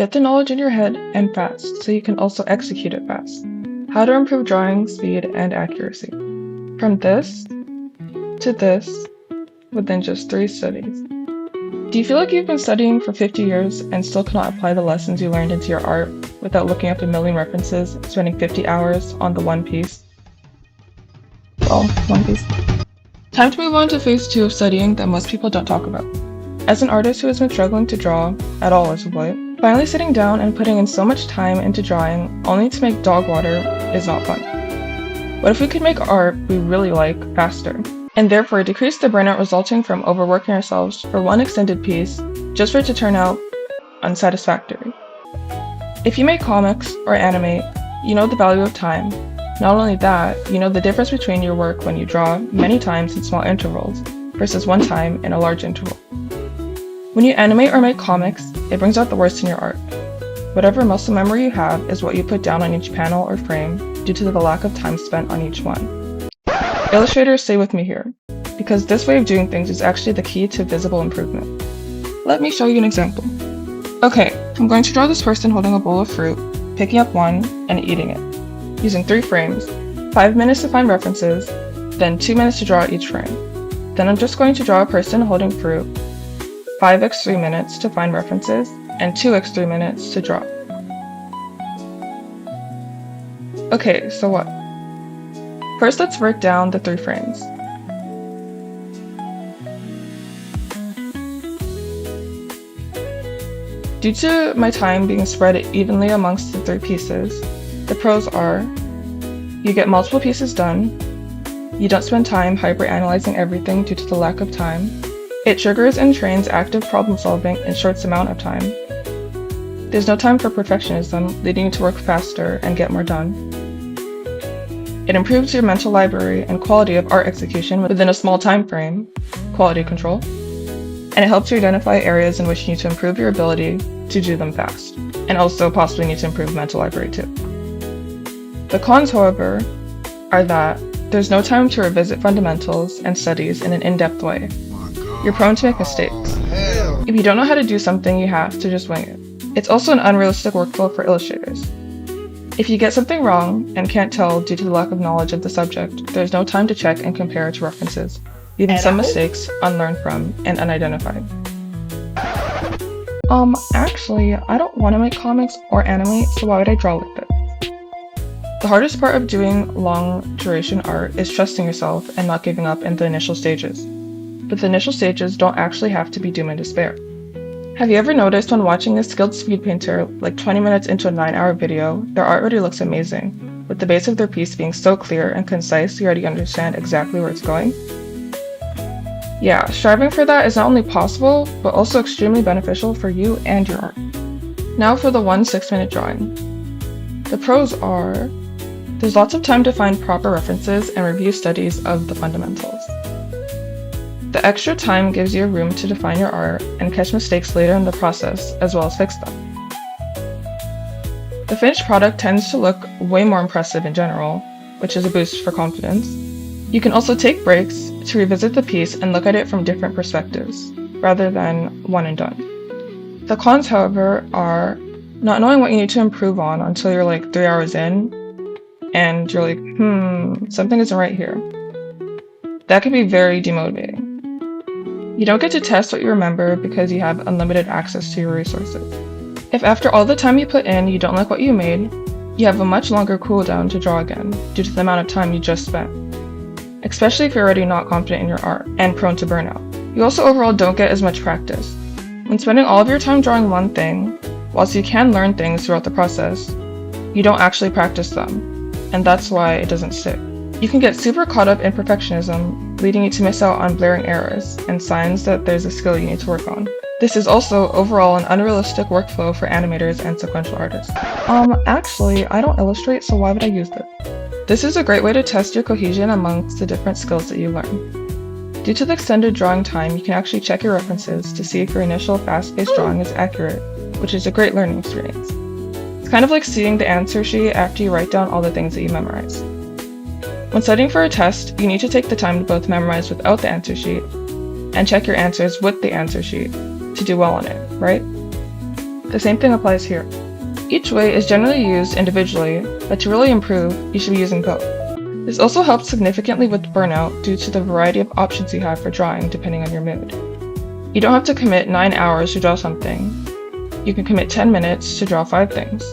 Get the knowledge in your head and fast so you can also execute it fast. How to improve drawing speed and accuracy. From this to this within just 3 studies. Do you feel like you've been studying for 50 years and still cannot apply the lessons you learned into your art without looking up a million references, spending 50 hours on the one piece? Well, one piece. Time to move on to phase 2 of studying that most people don't talk about. As an artist who has been struggling to draw at all as of late, finally sitting down and putting in so much time into drawing only to make dog water is not fun. What if we could make art we really like faster, and therefore decrease the burnout resulting from overworking ourselves for one extended piece just for it to turn out unsatisfactory? If you make comics or animate, you know the value of time. Not only that, you know the difference between your work when you draw many times in small intervals versus one time in a large interval. When you animate or make comics, it brings out the worst in your art. Whatever muscle memory you have is what you put down on each panel or frame due to the lack of time spent on each one. Illustrators, stay with me here, because this way of doing things is actually the key to visible improvement. Let me show you an example. Okay, I'm going to draw this person holding a bowl of fruit, picking up one, and eating it, using 3 frames, 5 minutes to find references, then 2 minutes to draw each frame. Then I'm just going to draw a person holding fruit, 5x 3 minutes to find references, and 2x 3 minutes to draw. Okay, so what? First, let's break down the 3 frames. Due to my time being spread evenly amongst the 3 pieces, the pros are: you get multiple pieces done, you don't spend time hyper-analyzing everything due to the lack of time, it triggers and trains active problem solving in short amount of time, there's no time for perfectionism, leading you to work faster and get more done, it improves your mental library and quality of art execution within a small time frame, quality control, and it helps you identify areas in which you need to improve your ability to do them fast, and also possibly need to improve mental library too. The cons, however, are that there's no time to revisit fundamentals and studies in an in-depth way. You're prone to make mistakes. If you don't know how to do something, you have to just wing it. It's also an unrealistic workflow for illustrators. If you get something wrong and can't tell due to the lack of knowledge of the subject, there's no time to check and compare to references, leaving some mistakes unlearned from and unidentified. Actually, I don't want to make comics or animate, so why would I draw with it? The hardest part of doing long duration art is trusting yourself and not giving up in the initial stages. But the initial stages don't actually have to be doom and despair. Have you ever noticed when watching a skilled speed painter like 20 minutes into a 9-hour video, their art already looks amazing, with the base of their piece being so clear and concise you already understand exactly where it's going? Yeah, striving for that is not only possible, but also extremely beneficial for you and your art. Now for the 1 6-minute drawing. The pros are: there's lots of time to find proper references and review studies of the fundamentals. The extra time gives you room to define your art and catch mistakes later in the process, as well as fix them. The finished product tends to look way more impressive in general, which is a boost for confidence. You can also take breaks to revisit the piece and look at it from different perspectives, rather than one and done. The cons, however, are not knowing what you need to improve on until you're like 3 hours in, and you're like, something isn't right here. That can be very demotivating. You don't get to test what you remember because you have unlimited access to your resources. If after all the time you put in you don't like what you made, you have a much longer cooldown to draw again due to the amount of time you just spent, especially if you're already not confident in your art and prone to burnout. You also overall don't get as much practice. When spending all of your time drawing one thing, whilst you can learn things throughout the process, you don't actually practice them, and that's why it doesn't stick. You can get super caught up in perfectionism, leading you to miss out on glaring errors and signs that there's a skill you need to work on. This is also overall an unrealistic workflow for animators and sequential artists. Actually, I don't illustrate, so why would I use this? This is a great way to test your cohesion amongst the different skills that you learn. Due to the extended drawing time, you can actually check your references to see if your initial fast-paced drawing is accurate, which is a great learning experience. It's kind of like seeing the answer sheet after you write down all the things that you memorized. When studying for a test, you need to take the time to both memorize without the answer sheet and check your answers with the answer sheet to do well on it, right? The same thing applies here. Each way is generally used individually, but to really improve, you should be using both. This also helps significantly with burnout due to the variety of options you have for drawing depending on your mood. You don't have to commit 9 hours to draw something. You can commit 10 minutes to draw 5 things.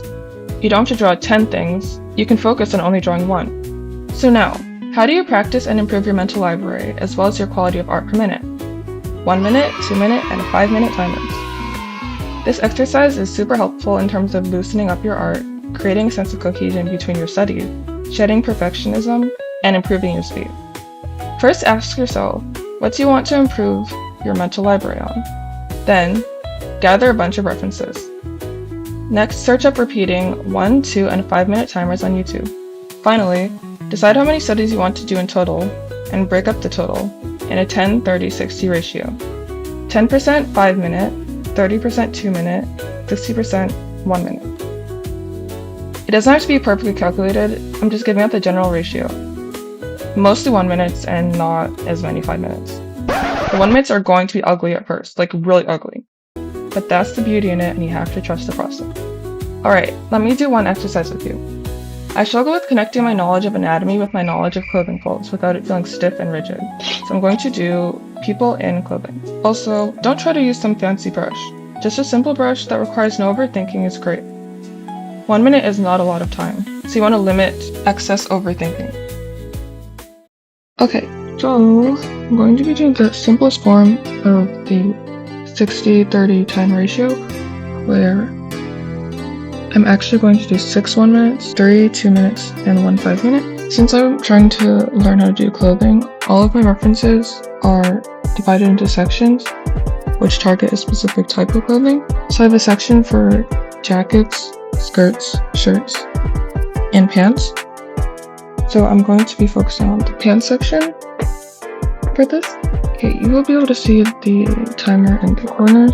You don't have to draw 10 things, you can focus on only drawing 1. So now, how do you practice and improve your mental library as well as your quality of art per minute? 1 minute, 2 minute, and 5 minute timers. This exercise is super helpful in terms of loosening up your art, creating a sense of cohesion between your studies, shedding perfectionism, and improving your speed. First ask yourself, what do you want to improve your mental library on? Then, gather a bunch of references. Next, search up repeating 1, 2, and 5 minute timers on YouTube. Finally, decide how many studies you want to do in total, and break up the total in a 10, 30, 60 ratio. 10% 5 minute, 30% 2 minute, 60% 1 minute. It doesn't have to be perfectly calculated, I'm just giving out the general ratio. Mostly 1 minutes and not as many 5 minutes. The 1 minutes are going to be ugly at first, like really ugly. But that's the beauty in it and you have to trust the process. Alright, let me do one exercise with you. I struggle with connecting my knowledge of anatomy with my knowledge of clothing folds without it feeling stiff and rigid. So I'm going to do people in clothing. Also, don't try to use some fancy brush. Just a simple brush that requires no overthinking is great. 1 minute is not a lot of time, so you want to limit excess overthinking. Okay, so I'm going to be doing the simplest form of the 60-30 time ratio, where I'm actually going to do 6 1 minutes, 3 2 minutes, and 1 5 minute. Since I'm trying to learn how to do clothing, all of my references are divided into sections, which target a specific type of clothing. So I have a section for jackets, skirts, shirts, and pants. So I'm going to be focusing on the pants section for this. Okay, you will be able to see the timer in the corner.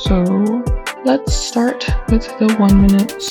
So let's start with the 1 minute